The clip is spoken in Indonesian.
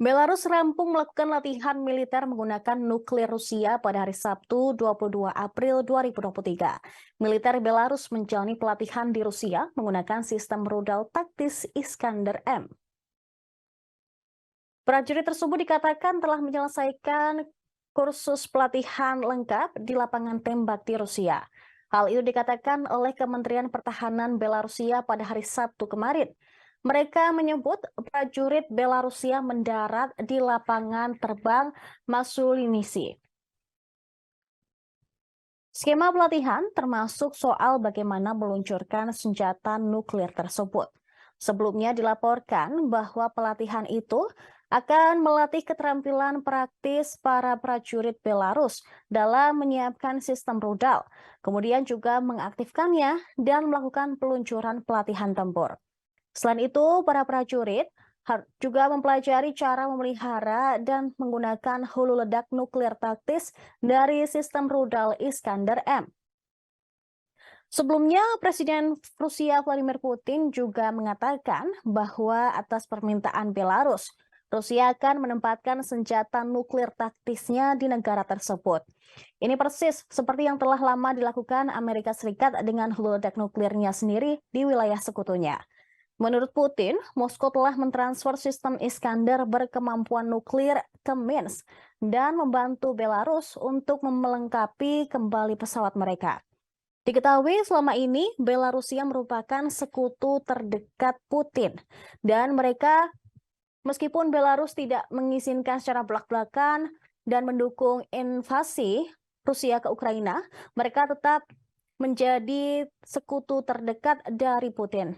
Belarus rampung melakukan latihan militer menggunakan nuklir Rusia pada hari Sabtu 22 April 2023. Militer Belarus menjalani pelatihan di Rusia menggunakan sistem rudal taktis Iskander-M. Prajurit tersebut dikatakan telah menyelesaikan kursus pelatihan lengkap di lapangan tembak di Rusia. Hal itu dikatakan oleh Kementerian Pertahanan Belarusia pada hari Sabtu kemarin. Mereka menyebut prajurit Belarusia mendarat di lapangan terbang Masulinisi. Skema pelatihan termasuk soal bagaimana meluncurkan senjata nuklir tersebut. Sebelumnya dilaporkan bahwa pelatihan itu akan melatih keterampilan praktis para prajurit Belarus dalam menyiapkan sistem rudal, kemudian juga mengaktifkannya dan melakukan peluncuran pelatihan tempur. Selain itu, para prajurit juga mempelajari cara memelihara dan menggunakan hulu ledak nuklir taktis dari sistem rudal Iskander-M. Sebelumnya, Presiden Rusia Vladimir Putin juga mengatakan bahwa atas permintaan Belarus, Rusia akan menempatkan senjata nuklir taktisnya di negara tersebut. Ini persis seperti yang telah lama dilakukan Amerika Serikat dengan hulu ledak nuklirnya sendiri di wilayah sekutunya. Menurut Putin, Moskow telah mentransfer sistem Iskander berkemampuan nuklir ke Minsk dan membantu Belarus untuk melengkapi kembali pesawat mereka. Diketahui selama ini Belarusia merupakan sekutu terdekat Putin dan mereka meskipun Belarus tidak mengizinkan secara belak-belakan dan mendukung invasi Rusia ke Ukraina, mereka tetap menjadi sekutu terdekat dari Putin.